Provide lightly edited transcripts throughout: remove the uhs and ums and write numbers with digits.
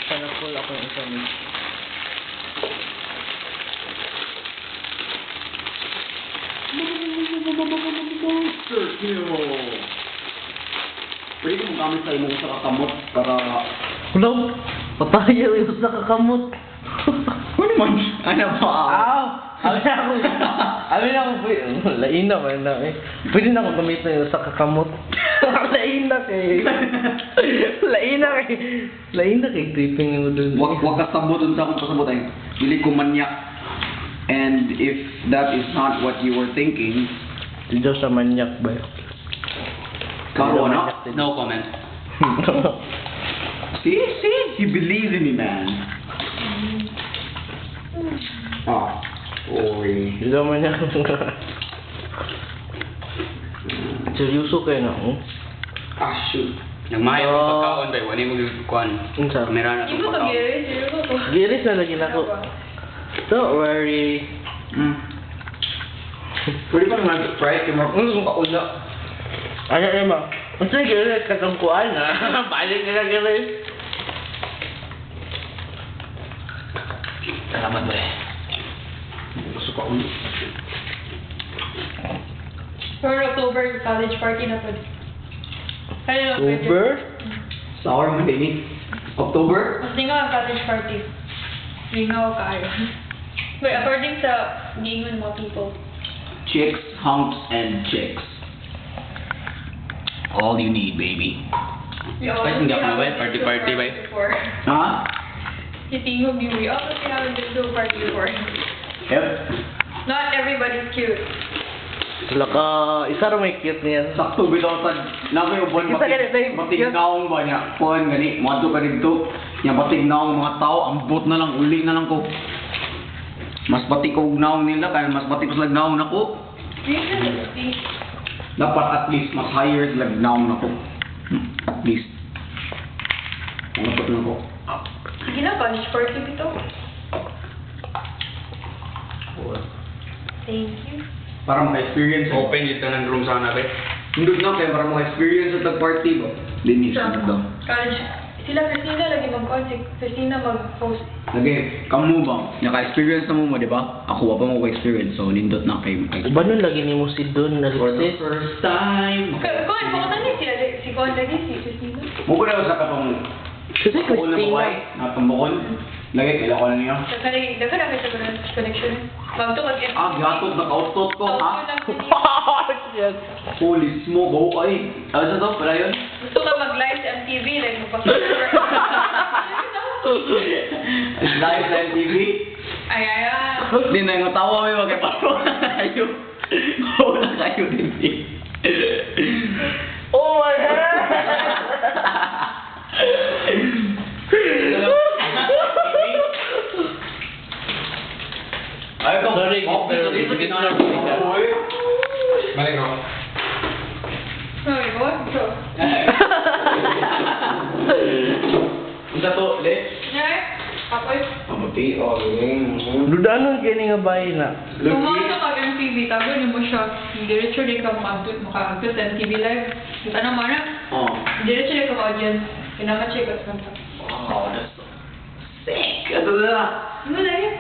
Sana full ako yung isa ni. Monster kill! Pwede kong gamit sa imong sa kakamot para... Hello? Patayo yung sa kakamot. Ano man? Ano ba? Ow! Amin ako, lain na man na eh. Pwede na akong gamitin yung sa kakamot. Lain na kay... Lain na kay tripping mo dun. Wag ka sabuton sa akong pasabot ay. Dili ko manyak. And if that is not what you were thinking, Si Diyos sa manyak ba? karo na? No comment. See? He believes in me, man. Ah. Oy. Hindi sa manyak. Seryoso kayo na ako. Ah, shoot. Nagmahit ang pagkaon ba? Wala mo yung kuhan. Unsa? Kamera na itong Ibu pagkaon. kagiri, Giris na lagi na ako. Don't worry. Pwede pa naman Sprite yung mga kauna. Ano yun ba? Unsa giris katungkuan na? Balik na lang giris. Salamat ba eh. Gusto ka ulit. For October college party na po. Kaya na pwede. Uber? Sour mo din eh. October? Mas nga ang college party. Lingaw kaayo. But according sa gingon mga people. Chicks, hunks, and chicks. All you need, baby. We Kahit hindi ako na ba? Party ba? before. Ha? Itingog yung we always have been to a party before. Yep. Not everybody's cute. Wala ka, isa rin may cute niya. Sakto bitaw sa nakoy uban Kita ganit na yung- batig naong ba niya. Kuan gani, moadto ka dito. Nya batig naong mga tao, ambot na lang, uli na lang ko. Mas batik ko og naong nila kaya mas batik ko sila naong nako. Really? Dapat at least mas higher sila naong nako. At least. Ano pa lang ko? Sige na, college party dito. Thank you. Para maka-experience ko. Open dito ng room sana ba? Hindot na kaya para maka-experience sa tag-party ba? Linis na daw. College, sila Christina lagi mag-con, si Christina mag-host. Lagi, kamu ba? Naka-experience na mo mo, di ba? Ako pa mo ka-experience, so lindot na kayo. Iba nun lagi ni mo si Don na For the listed. first time. Kon, baka tani si Kon lagi, si Christina. Mo ko na sa kapang Kasi Bukol na Christina. buhay, nakapambukol. Lagi, kailangan ko na niya. Dagan na kita connection. Magto kag Ah, gatot, naka-outot ko, ha? Yes. Holy smoke, go ay. Ano sa to, pala yun? Gusto ka mag-live sa MTV, like magpa-cover. Live sa MTV. Ay, ay, ay. Di na yung tawa may magkaparo na kayo. Wala kayo din eh. Oh my God! Ay, ito. Sorry, Dito, dito, Mr. dito. Oy. Balik ako. Ay, what? So, Isa to, le. ay, apoy. Mabuti, oh, yun. Dudanon kaya nga bahay na. Pumunta ka kag MTV, tago ni mo siya. Diretso di ka makaagtot sa MTV live. Kita na mana. Oh. Diretso di ka audience. Pinaka-check out kanta. Wow, that's so sick. Ito na. Ano na yun?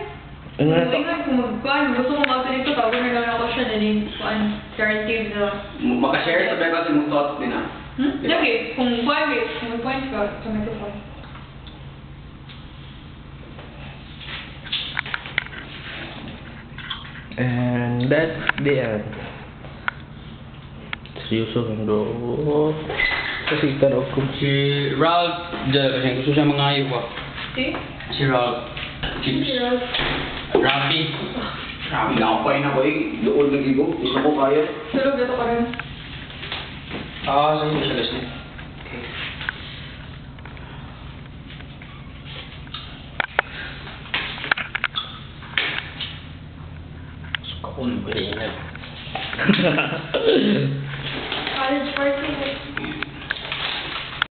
Ano na to? Ingay, kung magkuhan, gusto ko mag dito, tago na lang ako siya na din. Kuhan, guaranteed na. Makashare sa beka si mong thoughts din, ha? Lagi, kung kuhan, kung may point ka sa microphone. And that's the end. Seryoso kang do. Kasi tarap ko. Si Ralph, dyan kasi gusto siya mangayo ba? See? Si Ralph. Chips. Rafi. Grabe na ako pa rin ako eh. Doon nag-igo. Hindi na ko kaya. Tulog dito ka rin. Saan mo siya gusto? Suka ko na ba College party.